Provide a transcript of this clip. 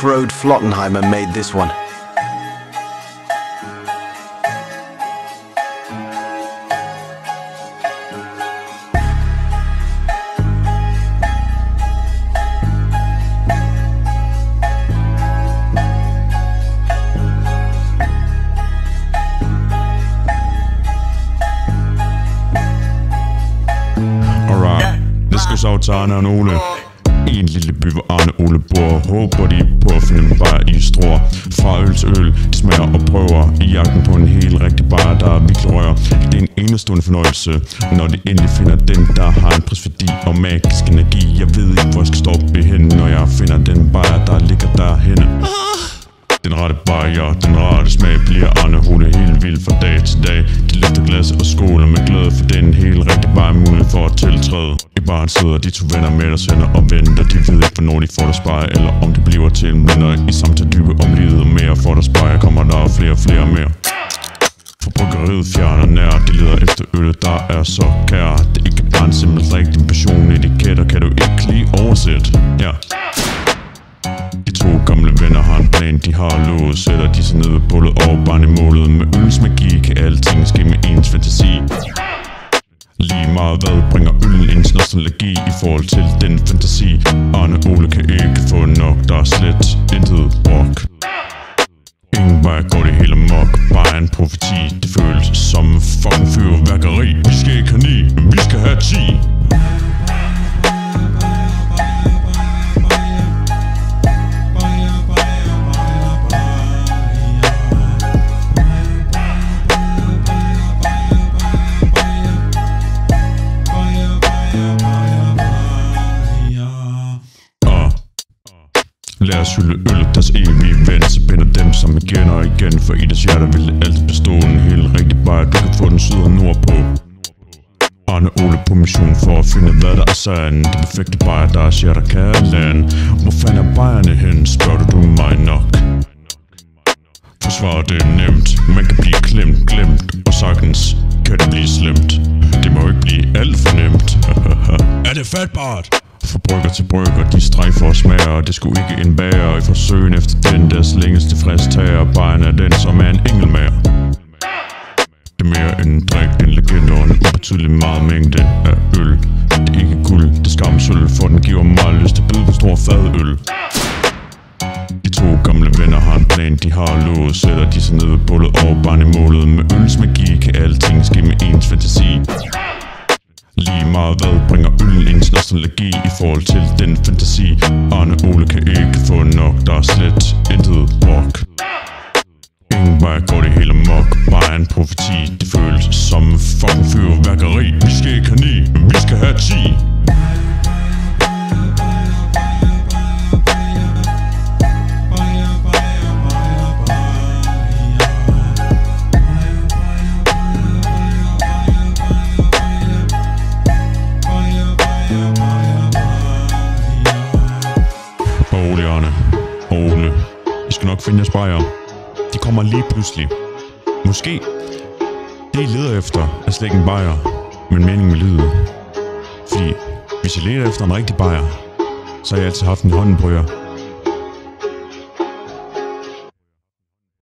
Frode Flottenheimer made this one. Så til Arne og Ole. I en lille by, hvor Arne og Ole bor. Håber de på at finde en bajer i strå. Fra øl til øl, de smager og prøver. I jagten på en helt rigtig bajer, der virkelig rører. Det er en enestående fornøjelse, når de endelig finder den, der har en prisværdi og magisk energi. Jeg ved ikke, hvor jeg skal stoppe hen, når jeg finder den bajer, der ligger derhenne. Den rette bajer, den rette smag bliver Arne og Ole helt vild fra dag til dag. De løfter glas og skåler med glæde for den helt rigtig bajer mulighed for at tiltræde. I baren sidder de to venner med deres venner og venter. De ved ikke, hvornår de får deres bajer, eller om det bliver til en venner. I samtale dybe om livet og mere. For deres bajer kommer der flere og flere mere. For bryggeriet fjerner nær. De leder efter øl, der er så kær. Det er ikke bare en simpel drik, din passion etiketter kan du ikke lige oversætte. Ja. De to gamle venner har en plan, de har lovet. Sætter de sig ned ved bullet og barn i målet. Med øls magi kan alting ske med ens fantasi. Lige meget hvad bringer øllen ens nostalgi i forhold til den fantasi. Arne og Ole kan ikke få nok, der er slet intet brok. Ingen vej går det hele amok, bare en profeti. Det føles som fucking fyrværkeri. Vi skal ikke have 9, men vi skal have 10. Lad os hylde øl, deres evige ven. Så binder dem sammen igen og igen. For i deres hjerter vil det altid bestå en helt rigtig bajer. Du kan få den syd og nord på. Arne og Ole på mission for at finde hvad der er sand. Det perfekte bajer, der er hjerter kære land. Hvor fanden er bajerne hen, spørger du mig nok. Forsvaret det er nemt. Man kan blive glemt. Og sagtens kan det blive slemt. Det må ikke blive alt for nemt. Er det fatbart? Fra brygger til brygger, de strejfer og smager. Det skulle ikke en bager i forsøgen efter den, deres længeste frisk tager. Bajeren er den, som er en engelmager. Det er mere end en drik, en legende og en ubetydelig meget mængde af øl. Det er ikke guld, det er skamsøl, for den giver meget lyst til at byde på stor fadøl. De to gamle venner har en plan, de har lovet. Sætter de sig ned ved bullet og barn i målet. Med øls magi kan alting ske med ens fantasi. Lige meget hvad bringer øllen ens nostalgi i forhold til den fantasi. Arne og Ole kan ikke få nok, der er slet intet brok. Ingen vej går det hele amok, bare en profeti. Det føles som fucking fyrværkeri. Vi skal ikke have 9, men vi skal have 10. Ole, I skal nok finde jeres bajer. De kommer lige pludselig. Måske det I leder efter er slet ikke en bajer, men meningen med livet. Fordi hvis I leder efter en rigtig bajer, så har jeg altid haft den i hånden på jer.